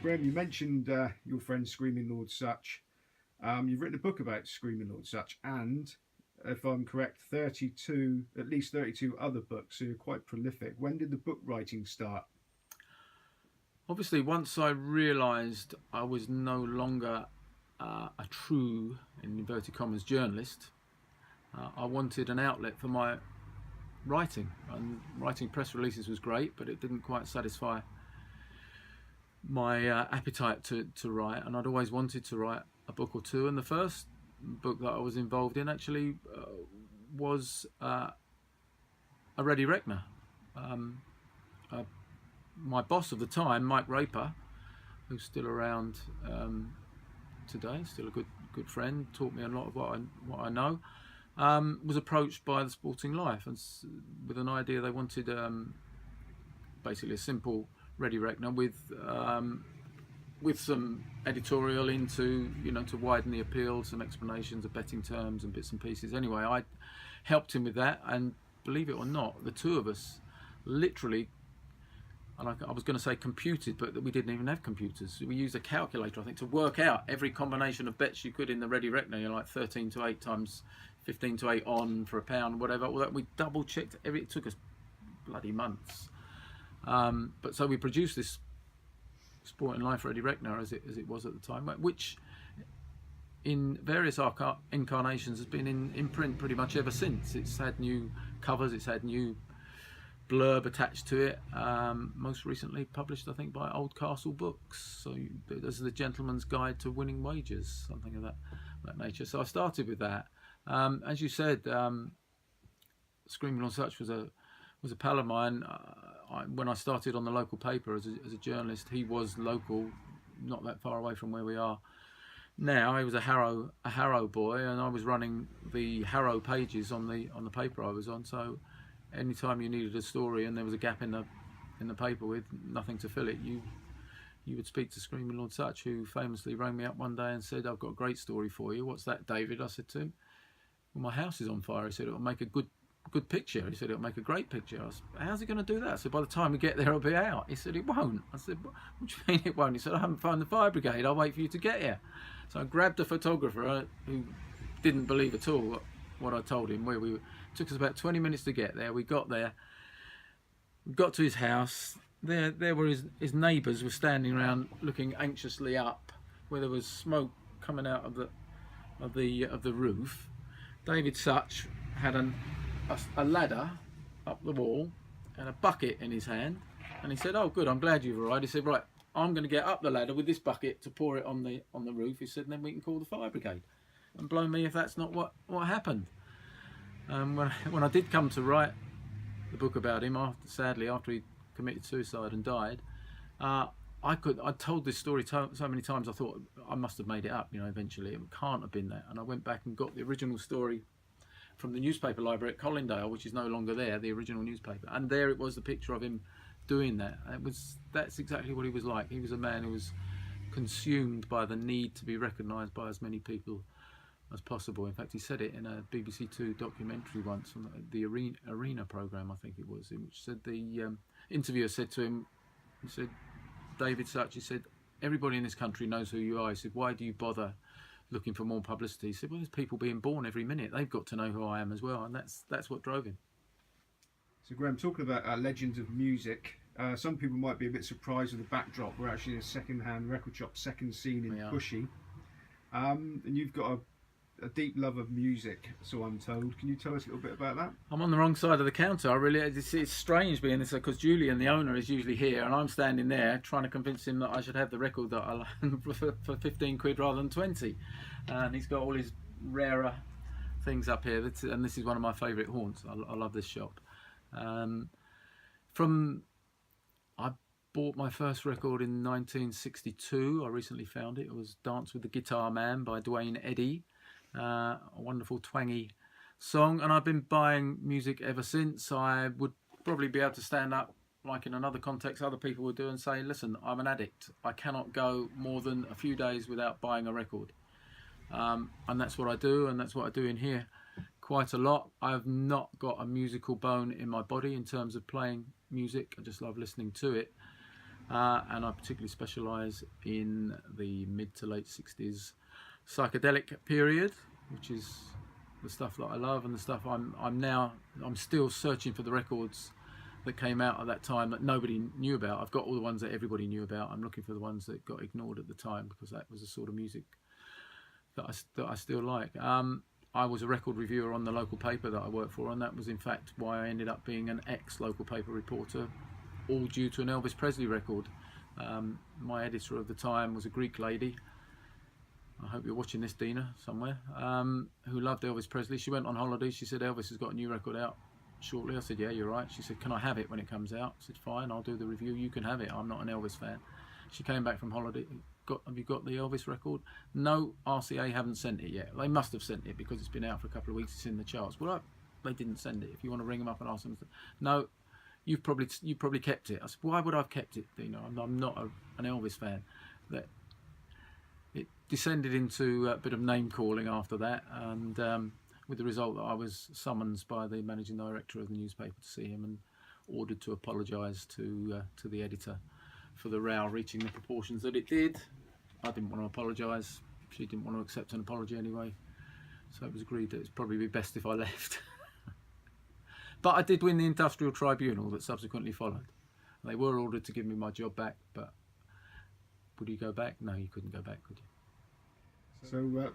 Graham, you mentioned your friend Screaming Lord Sutch. You've written a book about Screaming Lord Sutch, and if I'm correct, 32, at least 32 other books. So you're quite prolific. When did the book writing start? Obviously, once I realised I was no longer a true, in inverted commas, journalist, I wanted an outlet for my writing. And writing press releases was great, but it didn't quite satisfy my appetite to write. And I'd always wanted to write a book or two. And the first book that I was involved in actually was a Ready Reckoner. My boss of the time, Mike Raper, who's still around today, still a good friend, taught me a lot of what I know, was approached by the Sporting Life and with an idea. They wanted basically a simple Ready Reckoner with some editorial into, to widen the appeal, some explanations of betting terms and bits and pieces. Anyway, I helped him with that, and believe it or not, the two of us literally, and I was going to say computed, but we didn't even have computers. We used a calculator, I think, to work out every combination of bets you could in the Ready Reckoner. Like 13 to 8 times 15 to 8 on for £1, whatever. All that, we double checked it took us bloody months. But so we produced this Sporting Life Ready Reckoner as it was at the time, which in various incarnations has been in print pretty much ever since. It's had new covers, it's had new blurb attached to it, most recently published, I think, by Oldcastle Books. So this is the Gentleman's Guide to Winning Wagers, something of that nature. So I started with that. As you said, Screaming Lord Sutch was a pal of mine. When I started on the local paper as a journalist, he was local, not that far away from where we are now. He was a Harrow boy, and I was running the Harrow pages on the paper I was on. So anytime you needed a story and there was a gap in the paper with nothing to fill it, you would speak to Screaming Lord Sutch, who famously rang me up one day and said, "I've got a great story for you." "What's that, David?" I said to him. "Well, my house is on fire." He said, "It'll make a good picture." He said, "It'll make a great picture." I said, "How's it going to do that?" I said, "By the time we get there, it'll be out." He said, "It won't." I said, "What do you mean it won't?" He said, "I haven't found the fire brigade. I'll wait for you to get here." So I grabbed a photographer who didn't believe at all what I told him. It took us about 20 minutes to get there. We got there. We got to his house. There were his neighbours were standing around looking anxiously up, where there was smoke coming out of the roof. David Sutch had a ladder up the wall and a bucket in his hand, and he said, "Oh, good, I'm glad you've arrived." He said, "Right, I'm going to get up the ladder with this bucket to pour it on the roof." He said, "And then we can call the fire brigade." And blow me if that's not what happened. When I did come to write the book about him, sadly after he committed suicide and died, I told this story so many times I thought I must have made it up. Eventually it can't have been that. And I went back and got the original story from the newspaper library at Colindale, which is no longer there, the original newspaper, and there it was, the picture of him doing that. That's exactly what he was like. He was a man who was consumed by the need to be recognised by as many people as possible. In fact, he said it in a BBC Two documentary once on the Arena programme, I think it was, in which said the interviewer said to him, he said, "David Sutch," he said, "everybody in this country knows who you are." He said, "Why do you bother looking for more publicity?" He said, "Well, there's people being born every minute. They've got to know who I am as well." And that's what drove him. So Graham, talking about legends of music, some people might be a bit surprised with the backdrop. We're actually in a second-hand record shop, second scene in Bushy. And you've got a deep love of music, so I'm told. Can you tell us a little bit about that? I'm on the wrong side of the counter. It's strange being this, because Julian, the owner, is usually here, and I'm standing there trying to convince him that I should have the record that I like for 15 quid rather than 20. And he's got all his rarer things up here, and this is one of my favourite haunts. I love this shop. I bought my first record in 1962. I recently found it. It was Dance with the Guitar Man by Dwayne Eddy. A wonderful twangy song, and I've been buying music ever since. I would probably be able to stand up, like in another context other people would do, and say, "Listen, I'm an addict. I cannot go more than a few days without buying a record." And that's what I do, and that's what I do in here quite a lot. I've not got a musical bone in my body in terms of playing music. I just love listening to it. and I particularly specialise in the mid to late 60s psychedelic period, which is the stuff that I love and the stuff I'm still searching for the records that came out at that time that nobody knew about. I've got all the ones that everybody knew about. I'm looking for the ones that got ignored at the time, because that was the sort of music that I still like. I was a record reviewer on the local paper that I worked for, and that was in fact why I ended up being an ex-local paper reporter, all due to an Elvis Presley record. My editor of the time was a Greek lady, I hope you're watching this, Dina, somewhere, who loved Elvis Presley. She went on holiday. She said, Elvis has got a new record out shortly. I said, yeah, you're right. She said, can I have it when it comes out? I said, fine, I'll do the review. You can have it. I'm not an Elvis fan. She came back from holiday. Have you got the Elvis record? No, RCA haven't sent it yet. They must have sent it because it's been out for a couple of weeks. It's in the charts. Well, they didn't send it. If you want to ring them up and ask them, no, you've probably kept it. I said, why would I have kept it? You know, I'm not an Elvis fan. That it descended into a bit of name calling after that, and with the result that I was summoned by the managing director of the newspaper to see him and ordered to apologise to the editor for the row reaching the proportions that it did. I didn't want to apologise. She didn't want to accept an apology anyway, so it was agreed that it'd probably be best if I left. But I did win the industrial tribunal that subsequently followed. They were ordered to give me my job back, but would you go back? No, you couldn't go back, could you? So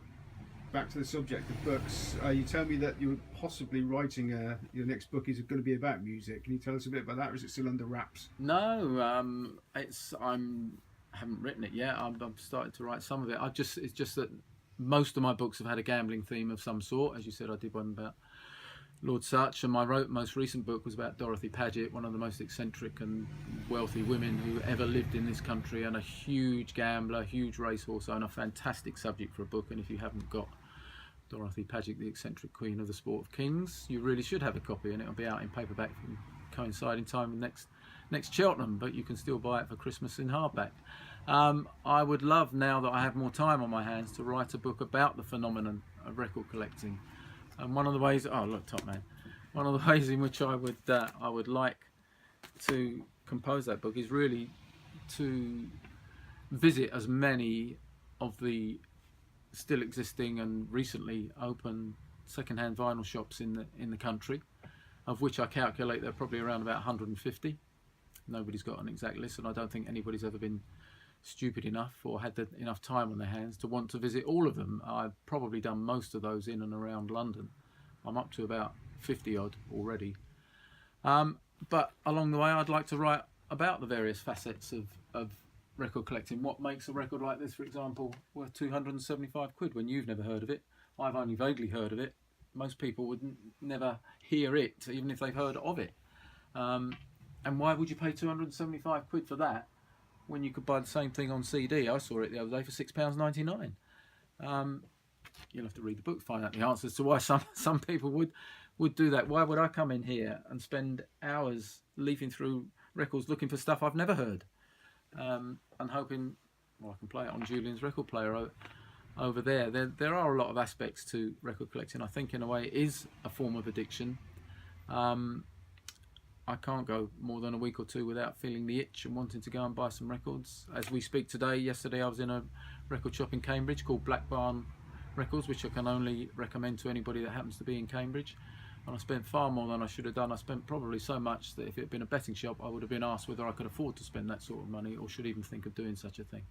back to the subject of books. You tell me that you're possibly writing your next book is going to be about music. Can you tell us a bit about that, or is it still under wraps? No, I haven't written it yet. I'm starting to write some of it. It's just that most of my books have had a gambling theme of some sort. As you said, I did one about Lord Sutch, and my most recent book was about Dorothy Paget, one of the most eccentric and wealthy women who ever lived in this country, and a huge gambler, huge racehorse owner. Fantastic subject for a book, and if you haven't got Dorothy Paget, the eccentric queen of the sport of kings, you really should have a copy, and it'll be out in paperback and coincide in time with next Cheltenham, but you can still buy it for Christmas in hardback. I would love, now that I have more time on my hands, to write a book about the phenomenon of record collecting. And one of the ways, oh look, top man, one of the ways in which I would like to compose that book is really to visit as many of the still existing and recently open second-hand vinyl shops in the country, of which I calculate there are probably around about 150. Nobody's got an exact list, and I don't think anybody's ever been stupid enough or had enough time on their hands to want to visit all of them. I've probably done most of those in and around London. I'm up to about 50 odd already. But along the way, I'd like to write about the various facets of record collecting. What makes a record like this, for example, worth 275 quid when you've never heard of it? I've only vaguely heard of it. Most people would never hear it, even if they've heard of it. And why would you pay 275 quid for that when you could buy the same thing on CD? I saw it the other day for £6.99. You'll have to read the book to find out the answers to why some people would do that. Why would I come in here and spend hours leafing through records looking for stuff I've never heard, and hoping, well, I can play it on Julian's record player over there. There are a lot of aspects to record collecting. I think in a way it is a form of addiction. I can't go more than a week or two without feeling the itch and wanting to go and buy some records. As we speak today, yesterday I was in a record shop in Cambridge called Black Barn Records, which I can only recommend to anybody that happens to be in Cambridge. And I spent far more than I should have done. I spent probably so much that if it had been a betting shop, I would have been asked whether I could afford to spend that sort of money or should even think of doing such a thing.